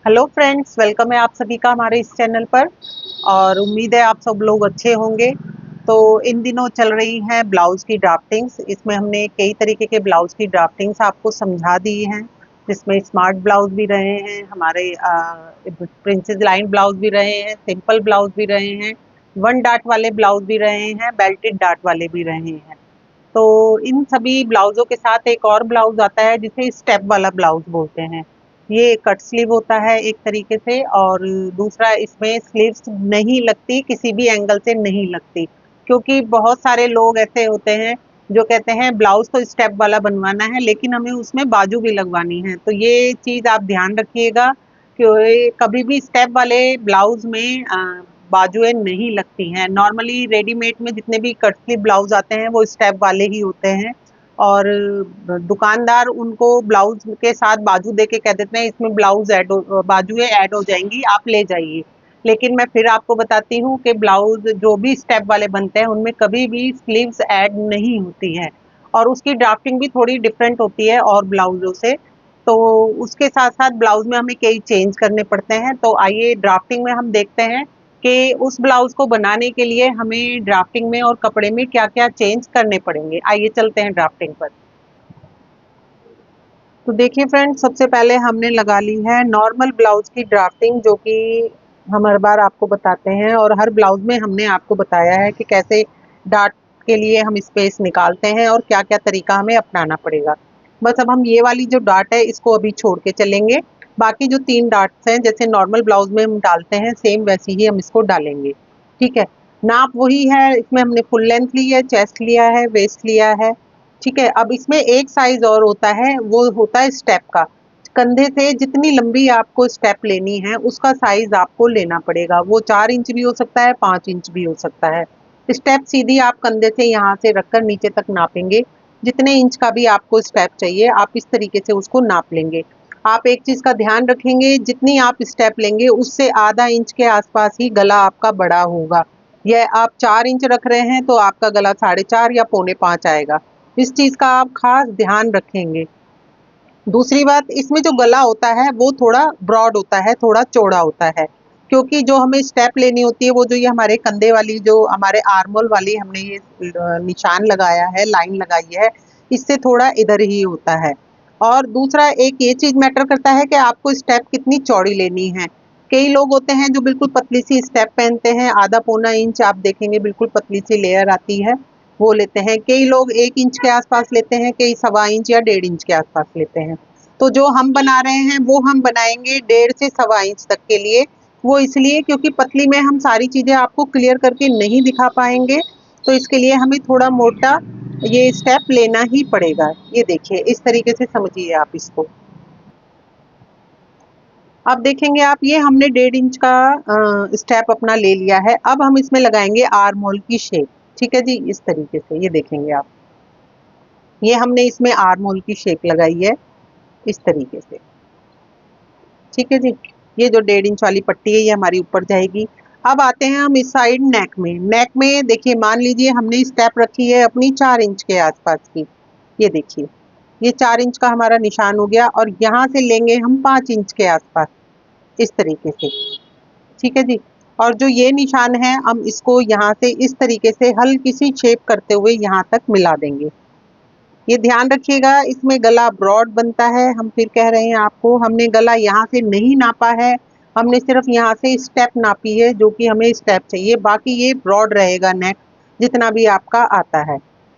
Hello friends, welcome है आप सभी का हमारे इस चैनल पर। और उम्मीद है आप सब लोग अच्छे होंगे। तो इन दिनों चल रही हैं ब्लाउज़ की ड्राफ्टिंग्स। इसमें हमने कई तरीके के ब्लाउज़ की ड्राफ्टिंग्स आपको समझा दी हैं, जिसमें स्मार्ट ब्लाउज़ भी रहे हैं हमारे, प्रिंसेस लाइन ब्लाउज़ भी रहे हैं, सिंपल ब्लाउज़ भी रहे हैं, वन डाट वाले ब्लाउज़ भी रहे हैं, बेल्टेड डाट वाले भी रहे हैं। तो इन सभी ब्लाउज़ों के साथ एक और ब्लाउज़ आता है जिसे स्टेप वाला ब्लाउज़ बोलते हैं। ये कट स्लीव होता है एक तरीके से, और दूसरा इसमें स्लीव्स नहीं लगती, किसी भी एंगल से नहीं लगती। क्योंकि बहुत सारे लोग ऐसे होते हैं जो कहते हैं ब्लाउज़ तो स्टेप वाला बनवाना है लेकिन हमें उसमें बाजू भी लगवानी है। तो ये चीज़ आप ध्यान रखिएगा कि कभी भी स्टेप वाले ब्लाउज़ में बाजुएँ नहीं लगती हैं। नॉर्मली रेडीमेड में जितने भी कट स्लीव ब्लाउज़ आते हैं वो स्टेप वाले ही होते हैं, और दुकानदार उनको ब्लाउज़ के साथ बाजू दे के कह देते हैं इसमें बाजुएँ ऐड हो जाएँगी, आप ले जाइए। लेकिन मैं फिर आपको बताती हूँ कि ब्लाउज़ जो भी स्टेप वाले बनते हैं उनमें कभी भी स्लीव्स ऐड नहीं होती हैं, और उसकी ड्राफ्टिंग भी थोड़ी डिफरेंट होती है और ब्लाउज़ों से। तो उसके साथ-साथ ब्लाउज़ में हमें कई चेंज करने पड़ते हैं। तो आइए ड्राफ्टिंग में हम देखते हैं कि उस ब्लाउज़ को बनाने के लिए हमें ड्राफ्टिंग में और कपड़े में क्या-क्या चेंज करने पड़ेंगे। आइए चलते हैं ड्राफ्टिंग पर। तो देखिए फ्रेंड्स, सबसे पहले हमने लगा ली है नॉर्मल ब्लाउज़ की ड्राफ्टिंग, जो कि हम हर बार आपको बताते हैं, और हर ब्लाउज़ में हमने आपको बताया है कि कैसे डार्ट के लिए हम स्पेस निकालते हैं और क्या-क्या तरीका हमें अपनाना पड़ेगा। बस अब हम ये वाली जो डार्ट है इसको अभी छोड़ के चलेंगे। बाकी जो 3 डार्ट्स हैं जैसे नॉर्मल ब्लाउज़ में हम डालते हैं सेम वैसी ही हम इसको डालेंगे। ठीक है? नाप वही है, इसमें हमने फुल लेंथ ली है, चेस्ट लिया है, वेस्ट लिया है। ठीक है, अब इसमें एक साइज़ और होता है, वो होता है स्टेप का। कंधे से जितनी लंबी आपको स्टेप लेनी है, उसका साइज़ आपको लेना पड़ेगा। वो 4 इंच भी हो सकता है, 5 इंच भी हो सकता है। स्टेप सीधी आप कंधे से यहाँ से रखकर नीचे तक नापेंगे। जितने इंच का भी आपको स्टेप चाहिए, आप इस तरीके से उसको नाप लेंगे। आप एक चीज़ का ध्यान रखेंगे, जितनी आप स्टेप लेंगे, उससे आधा इंच के आसपास ही गला आपका बड़ा होगा। यह आप 4 इंच रख रहे हैं, तो आपका गला 4.5 या पौने 5 आएगा। इस चीज़ का आप खास ध्यान रखेंगे। दूसरी बात, इसमें जो गला होता है वो थोड़ा ब्रॉड होता है, थोड़ा चौड़ा होता है, क्योंकि जो हमें स्टेप लेनी होती है वो जो ये हमारे कंधे वाली, जो हमारे आर्मोल वाली हमने ये निशान लगाया है, लाइन लगाई है, इससे थोड़ा इधर ही होता है। और दूसरा एक ये चीज़ मैटर करता है कि आपको स्टेप कितनी चौड़ी लेनी है। कई लोग होते हैं जो बिल्कुल पतली सी स्टेप पहनते हैं, आधा पौना इंच आप देखेंगे बिल्कुल पतली सी लेयर आती है, वो लेते हैं। कई लोग 1 इंच के आसपास लेते हैं, कई सवा इंच या 1.5 इंच के आसपास लेते हैं। तो जो हम बना रहे हैं वो हम बनाएँगे 1.5 से सवा इंच तक के लिए। वो इसलिए क्योंकि पतली में हम सारी चीज़ें आपको क्लियर करके नहीं दिखा पाएँगे, तो इसके लिए हमें थोड़ा मोटा ये स्टेप लेना ही पड़ेगा। ये देखिए, इस तरीके से समझिए आप इसको। अब देखेंगे आप, ये हमने 1.5 इंच का स्टेप अपना ले लिया है। अब हम इसमें लगाएँगे आर्म होल की शेप। ठीक है जी? इस तरीके से ये देखेंगे आप। ये हमने इसमें आर्म होल की शेप लगाई है, इस तरीके से। ठीक है जी? ये जो 1.5 इंच वाली पट्टी है ये हमारी ऊपर जाएगी। अब आते हैं हम इस साइड नेक में। नेक में देखिए, मान लीजिए हमने स्टेप रखी है अपनी 4 इंच के आसपास की। ये देखिए, ये 4 इंच का हमारा निशान हो गया, और यहाँ से लेंगे हम 5 इंच के आसपास, इस तरीके से। ठीक है जी? और जो ये निशान है हम इसको यहाँ से इस तरीके से हल्की सी शेप करते हुए यहाँ तक मिला देंगे। ये ध्यान रखिएगा, इसमें गला ब्रॉड बनता है। हम फिर कह रहे हैं आपको, हमने गला यहाँ से नहीं नापा है, हमने सिर्फ यहाँ से स्टेप नापी है जो कि हमें स्टेप चाहिए, बाकी ये ब्रॉड रहेगा नेक, जितना भी आपका आता है।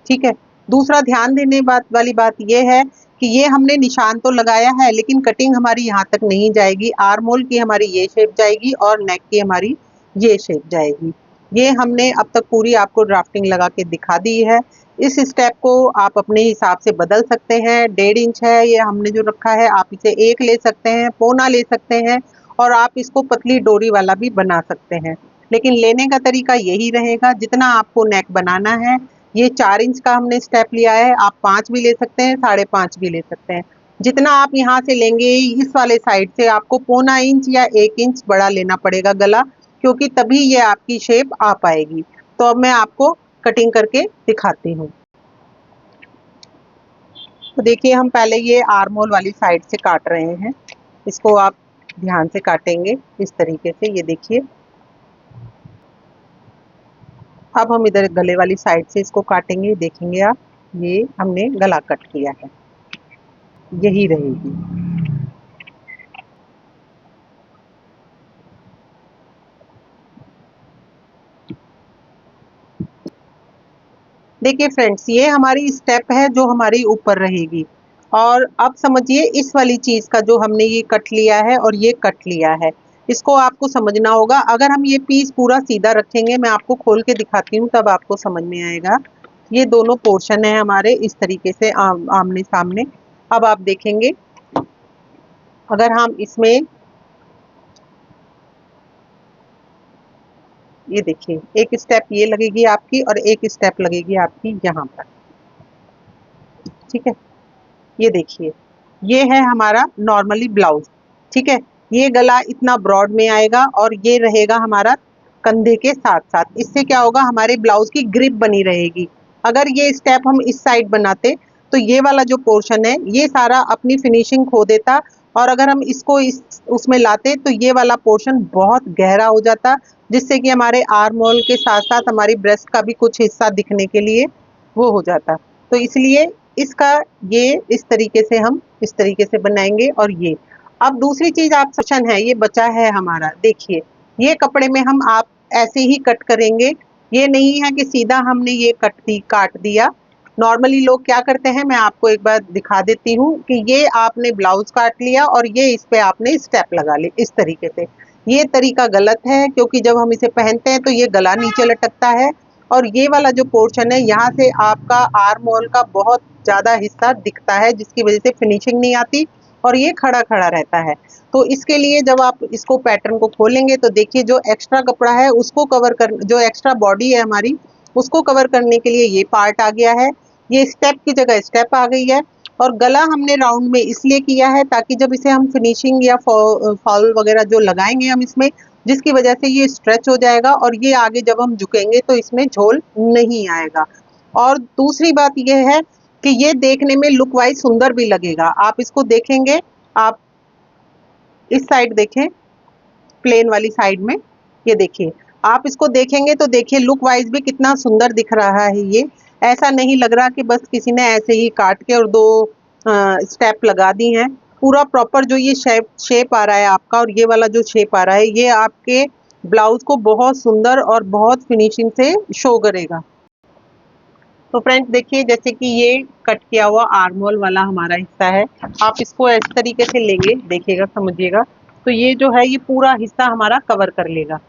ठीक है? दूसरा ध्यान देने बात वाली बात ये है कि ये हमने निशान तो लगाया है लेकिन कटिंग हमारी यहाँ तक नहीं जाएगी। आर्म होल की हमारी ये शेप जाएगी और नेक की हमारी ये शेप जाएगी। ये हमने अब तक पूरी आपको ड्राफ्टिंग लगा के दिखा दी है। इस स्टेप को आप अपने हिसाब से बदल सकते हैं। 1.5 इंच है ये हमने जो रखा है, आप इसे 1 ले सकते हैं, पौना ले सकते हैं, और आप इसको पतली डोरी वाला भी बना सकते हैं। लेकिन लेने का तरीका यही रहेगा, जितना आपको नेक बनाना है। ये 4 इंच का हमने स्टेप लिया है, आप 5 भी ले सकते हैं, 5.5 भी ले सकते हैं। जितना आप यहाँ से लेंगे, इस वाले साइड से आपको पौना इंच या 1 इंच बड़ा लेना पड़ेगा गला, क्योंकि तभी ये आपकी शेप आ पाएगी। तो अब मैं आपको कटिंग करके दिखाती हूँ। तो देखिए, हम पहले ये आर्म होल वाली साइड से काट रहे हैं। इसको आप ध्यान से काटेंगे इस तरीके से, ये देखिए। अब हम इधर गले वाली साइड से इसको काटेंगे, देखेंगे आप, ये हमने गला कट किया है, यही रहेगी। देखिए फ्रेंड्स, ये हमारी स्टेप है जो हमारी ऊपर रहेगी। और अब समझिए इस वाली चीज का जो हमने ये कट लिया है और ये कट लिया है, इसको आपको समझना होगा। अगर हम ये पीस पूरा सीधा रखेंगे, मैं आपको खोल के दिखाती हूँ तब आपको समझ में आएगा। ये दोनों पोर्शन है हमारे इस तरीके से आमने सामने। अब आप देखेंगे, अगर हम इसमें, ये देखिए, एक स्टेप ये लगेगी आपकी और एक स्टेप लगेगी आपकी यहाँ पर, ठीक है। ये देखिए, ये है हमारा नॉर्मली ब्लाउज, ठीक है। ये गला इतना ब्रॉड में आएगा और ये रहेगा हमारा कंधे के साथ साथ। इससे क्या होगा, हमारे ब्लाउज की ग्रिप बनी रहेगी। अगर ये स्टेप हम इस साइड बनाते तो ये वाला जो पोर्शन है ये सारा अपनी फिनिशिंग खो देता, और अगर हम इसको इस उसमें लाते तो ये वाला पोर्शन बहुत गहरा हो जाता, जिससे कि हमारे आर्म होल के साथ साथ हमारी ब्रेस्ट का भी कुछ हिस्सा दिखने के लिए वो हो जाता। तो इसलिए इसका ये इस तरीके से हम इस तरीके से बनाएंगे। और ये अब दूसरी चीज आप सेक्शन है ये बचा है हमारा, देखिए, ये कपड़े में हम आप ऐसे ही कट करेंगे। ये नहीं है कि सीधा हमने ये काट दिया। नॉर्मली लोग क्या करते हैं, मैं आपको एक बार दिखा देती हूँ कि ये आपने ब्लाउज काट लिया और ये इस पे आपने स्टेप लगा ली इस तरीके से। ये तरीका गलत है, क्योंकि जब हम इसे पहनते हैं तो ये गला नीचे लटकता है और ये वाला जो पोर्शन है यहाँ से आपका आर्म होल का बहुत ज्यादा हिस्सा दिखता है, जिसकी वजह से फिनिशिंग नहीं आती और ये खड़ा खड़ा रहता है। तो इसके लिए जब आप इसको पैटर्न को खोलेंगे तो देखिए, जो एक्स्ट्रा कपड़ा है उसको कवर कर, जो एक्स्ट्रा बॉडी है हमारी उसको कवर करने के लिए ये पार्ट आ गया है, ये स्टेप की जगह स्टेप आ गई है। और गला हमने राउंड में इसलिए किया है ताकि जब इसे हम फिनिशिंग या फॉल वगैरह जो लगाएंगे हम इसमें, जिसकी वजह से ये स्ट्रेच हो जाएगा और ये आगे जब हम झुकेंगे तो इसमें झोल नहीं आएगा। और दूसरी बात ये है कि ये देखने में लुक वाइज सुंदर भी लगेगा। आप इसको देखेंगे, आप इस साइड देखें, प्लेन वाली साइड में, ये देखिए, आप इसको देखेंगे तो देखिए लुक वाइज भी कितना सुंदर दिख रहा है। ये ऐसा नहीं लग रहा कि बस किसी ने ऐसे ही काट के और दो स्टेप लगा दी हैं। पूरा प्रॉपर जो ये शेप आ रहा है आपका और ये वाला जो शेप आ रहा है, ये आपके ब्लाउज को बहुत सुंदर और बहुत फिनिशिंग से शो करेगा। तो फ्रेंड्स देखिए, जैसे कि ये कट किया हुआ आर्म होल वाला हमारा हिस्सा है, आप इसको इस तरीके से लेंगे, देखिएगा, समझिएगा, तो ये जो है ये पूरा हिस्सा हमारा कवर कर लेगा,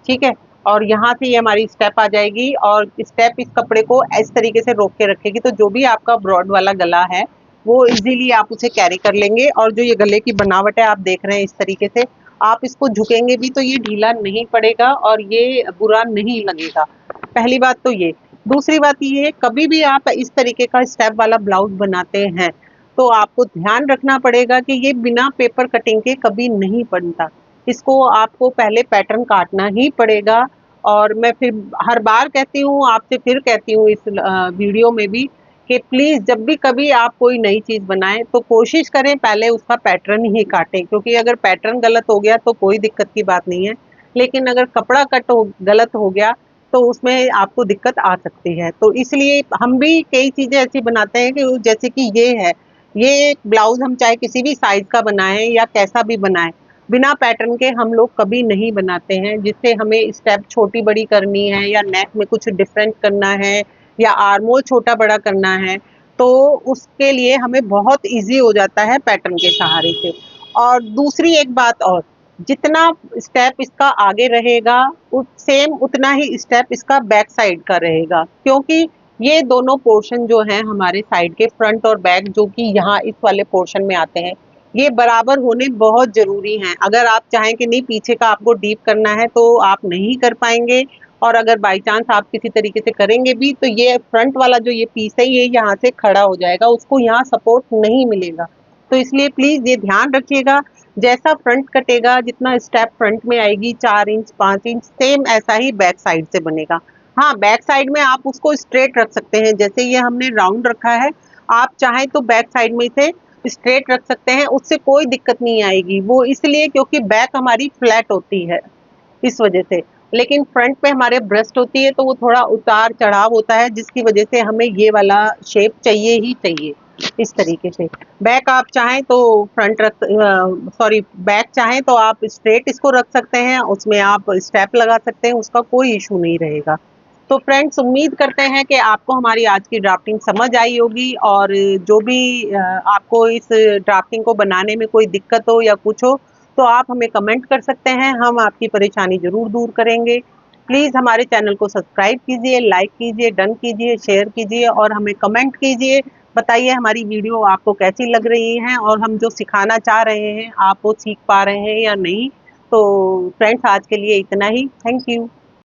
ठीक है। और यहाँ से ये हमारी स्टेप आ जाएगी और स्टेप इस कपड़े को इस तरीके से रोक के रखेगी, तो जो भी आपका ब्रॉड वाला गला है वो इजीली आप उसे कैरी कर लेंगे। और जो ये गले की बनावट है आप देख रहे हैं इस तरीके से, आप इसको झुकेंगे भी तो ये ढीला नहीं पड़ेगा और ये बुरा नहीं लगेगा। पहली बात तो ये। दूसरी बात ये है, कभी भी आप इस तरीके का स्टेप वाला ब्लाउज बनाते हैं तो आपको ध्यान रखना पड़ेगा कि ये बिना पेपर कटिंग के कभी नहीं बनता। इसको आपको पहले पैटर्न काटना ही पड़ेगा। और मैं फिर हर बार कहती हूँ, आपसे फिर कहती हूँ इस वीडियो में भी, कि प्लीज जब भी कभी आप कोई नई चीज बनाएं तो कोशिश करें पहले उसका पैटर्न ही काटें, क्योंकि अगर पैटर्न गलत हो गया तो कोई दिक्कत की बात नहीं है, लेकिन अगर कपड़ा गलत हो गया तो उसमें आपको दिक्कत आ सकती है। तो इसलिए हम भी कई चीजें ऐसी बनाते हैं कि जैसे कि ये है, ये ब्लाउज हम चाहे किसी भी साइज का बनाएं या कैसा भी बनाएं, बिना पैटर्न के हम लोग कभी नहीं बनाते हैं। जिससे हमें स्टेप छोटी बड़ी करनी है या नेक में कुछ डिफरेंट करना है या आर्मोल छोटा बड़ा करना है, तो उसके लिए हमें बहुत इजी हो जाता है पैटर्न के सहारे से। और दूसरी एक बात और, जितना स्टेप इसका आगे रहेगा सेम उतना ही स्टेप इसका बैक साइड का रहेगा, क्योंकि ये दोनों पोर्शन जो हैं हमारे साइड के, फ्रंट और बैक, जो कि यहाँ इस वाले पोर्शन में आते हैं, ये बराबर होने बहुत जरूरी हैं। अगर आप चाहें कि नहीं पीछे का आपको डीप करना है तो आप नहीं कर पाएंगे, और अगर बाई चांस आप किसी तरीके से करेंगे भी तो ये फ्रंट वाला जो ये पीस है ये यहाँ से खड़ा हो जाएगा, उसको यहाँ सपोर्ट नहीं मिलेगा। तो इसलिए प्लीज ये ध्यान रखिएगा, जैसा फ्रंट कटेगा, जितना स्टेप फ्रंट में आएगी 4 इंच 5 इंच, सेम ऐसा ही बैक साइड से बनेगा। हाँ, बैक साइड में आप उसको स्ट्रेट रख सकते हैं, जैसे ये हमने राउंड रखा है, आप चाहें तो बैक साइड में इसे स्ट्रेट रख सकते हैं, उससे कोई दिक्कत नहीं आएगी। वो इसलिए क्योंकि बैक हमारी फ्लैट होती है इस वजह से, लेकिन फ्रंट पे हमारे ब्रेस्ट होती है तो वो थोड़ा उतार चढ़ाव होता है, जिसकी वजह से हमें ये वाला शेप चाहिए ही चाहिए इस तरीके से। बैक आप चाहें तो फ्रंट रख सॉरी बैक चाहें तो आप स्ट्रेट इसको रख सकते हैं, उसमें आप स्टेप लगा सकते हैं, उसका कोई इशू नहीं रहेगा। तो फ्रेंड्स, उम्मीद करते हैं कि आपको हमारी आज की ड्राफ्टिंग समझ आई होगी, और जो भी आपको इस ड्राफ्टिंग को बनाने में कोई दिक्कत हो या कुछ हो तो आप हमें कमेंट कर सकते हैं, हम आपकी परेशानी ज़रूर दूर करेंगे। प्लीज़ हमारे चैनल को सब्सक्राइब कीजिए, लाइक कीजिए, डन कीजिए, शेयर कीजिए और हमें कमेंट कीजिए। बताइए हमारी वीडियो आपको कैसी लग रही है और हम जो सिखाना चाह रहे हैं आप वो सीख पा रहे हैं या नहीं। तो फ्रेंड्स, आज के लिए इतना ही। Thank you.